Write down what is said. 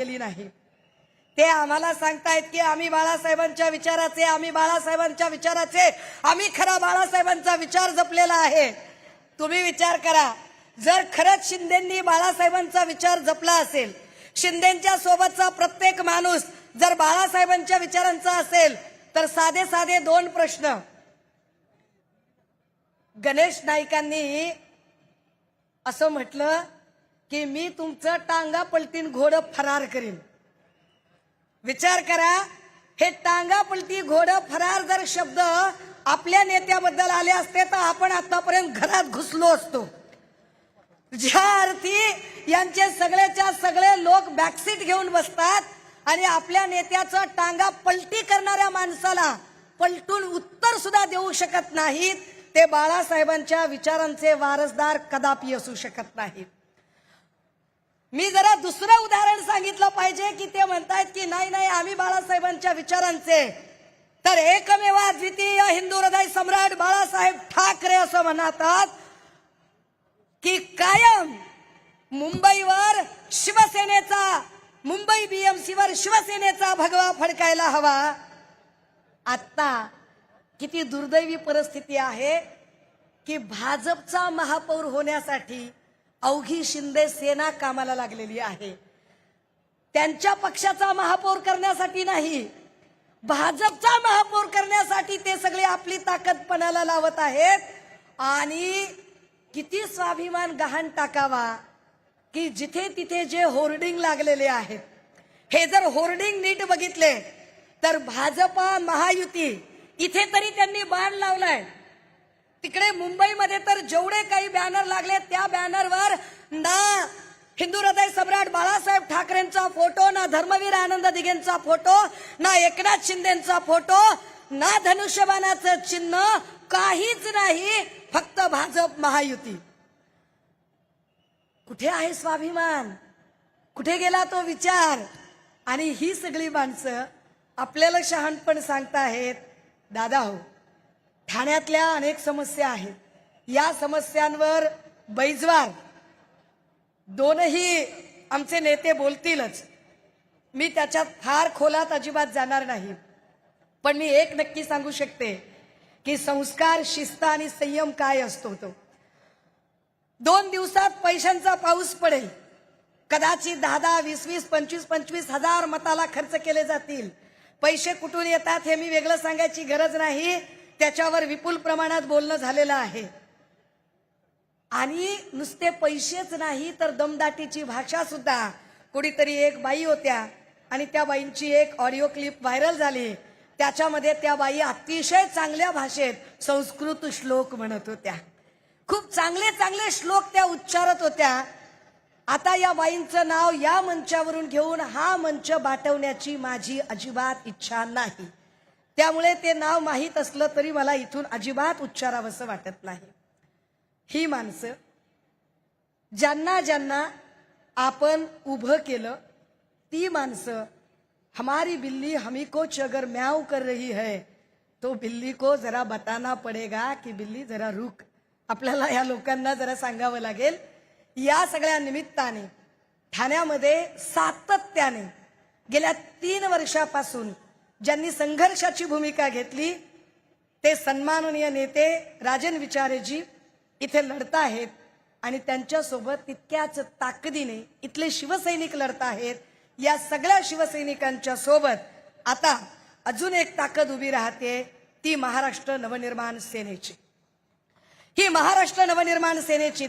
केली नाही। ते आम्हाला सांगतायत की आम्ही बाळासाहेबांच्या विचाराचे, आम्ही बाळासाहेबांच्या विचाराचे, आम्ही खरा बाळासाहेबांचा विचार जपलेला आहे। तुम्ही विचार करा, जर खरंच शिंदेंनी बाळासाहेबांचा विचार जपला असेल, शिंदेंच्या सोबतचा प्रत्येक माणूस जर बाळासाहेबांच्या विचारांचा असेल, तर साधे साधे दोन प्रश्न गणेश नाईकांनी असं म्हटलं की मी तुमचं टांगा पलटीन घोडं फरार करीन। विचार करा, हे टांगा पलटी घोडं फरार जर शब्द आपल्या नेत्याबद्दल आले असते तर आपण आतापर्यंत घरात घुसलो असतो। ज्या अर्थी यांचे सगळेच्या सगळे लोक बॅकसीट घेऊन बसतात आणि आपल्या नेत्याचं टांगा पलटी करणाऱ्या माणसाला पलटून उत्तर सुद्धा देऊ शकत नाहीत, ते बाळासाहेबांच्या विचारांचे वारसदार कदापि असू शकत नाहीत। मी जरा दुसरं उदाहरण सांगितलं पाहिजे की ते म्हणतात की नाही नाही आम्ही बाळासाहेबांच्या विचारांचे, तर एकमेव द्वितीय हिंदू हृदय सम्राट बाळासाहेब ठाकरे असं म्हणतात की कायम मुंबईवर शिवसेनेचा, मुंबई बीएमसीवर शिवसेनेचा भगवा फडकायला हवा। आता किती दुर्दैवी परिस्थिती आहे की भाजपचा महापौर होण्यासाठी अवघी शिंदे सेना कामाला लागलेली आहे। त्यांच्या पक्षाचा महापौर करण्यासाठी नाही, भाजपचा महापौर करण्यासाठी ते सगळे आपली ताकद पणाला लावत आहेत। आणि किती स्वाभिमान गहाण टाकावा की जिथे तिथे जे होर्डिंग लागलेले आहेत, हे जर होर्डिंग नीट बघितले तर भाजपा महायुती इथे तरी त्यांनी बाण लावलाय, तिकडे मुंबईमध्ये तर जेवढे काही बॅनर लागले त्या बॅनरवर ना हिंदू हृदय सम्राट बाळासाहेब ठाकरेंचा फोटो, ना धर्मवीर आनंद दिघेंचा फोटो, ना एकनाथ शिंदेंचा फोटो, ना धनुष्यबाणाचं चिन्ह, काहीच नाही, फक्त भाजप महायुती। कुठे आहे स्वाभिमान, कुठे गेला तो विचार? आणि ही सगळी माणसं आपल्याला शहाणपण सांगताहेत, दादा हो ठाण्यातल्या अनेक समस्या आहेत, या समस्यांवर बैजवार दोनही आमचे नेते बोलतीलच, मी त्याच्यात फार खोलात अजिबात जाणार नाही। पण मी एक नक्की सांगू शकते की संस्कार, शिस्त आणि संयम काय असतो तो 2 दिवसात पैशांचा पाऊस पडेल, कदाचित 10-10, 20-20, 25-25 हजार मताला खर्च केले जातील। पैसे कुठून येतात हे मी वेगळं सांगायची गरज नाही, त्याच्यावर विपुल प्रमाणात बोलणं झालेलं आहे। आणि नुसते पैसेच नाही तर दमदाटीची भाषा सुद्धा। कुणीतरी एक बाई होत्या आणि त्या बाईंची एक ऑडिओ क्लिप व्हायरल झाली, त्याच्यामध्ये त्या बाई अतिशय चांगल्या भाषेत संस्कृत श्लोक म्हणत होत्या, खूप चांगले चांगले श्लोक त्या उच्चारत होत्या। आता या बाईंचं नाव या मंचावरून घेऊन हा मंच बाटवण्याची माझी अजिबात इच्छा नाही, त्यामुळे ते नाव माहीत असलं तरी मला इथून अजिबात उच्चारावंसं वाटत नाही। ही माणसं ज्यांना ज्यांना आपण उभं केलं, ती माणसं हमारी बिल्ली हमी को अगर म्याऊ कर रही है तो बिल्ली को जरा बताना पडेगा की बिल्ली जरा रुक। आपल्याला या लोकांना जरा सांगावं लागेल। या सगळ्या निमित्ताने ठाण्यामध्ये सातत्याने गेल्या 3 वर्षापासून ज्यांनी संघर्षाची भूमिका घेतली ते सन्माननीय नेते राजन विचारेजी इथे लढत आहेत आणि त्यांच्यासोबत तितक्याच ताकदीने इथले शिवसैनिक लढत आहेत। या सगळ्या शिवसैनिकांच्या सोबत आता अजून एक ताकद उभी राहते, ती महाराष्ट्र नवनिर्माण सेनेची। ही महाराष्ट्र नवनिर्माण सेनेची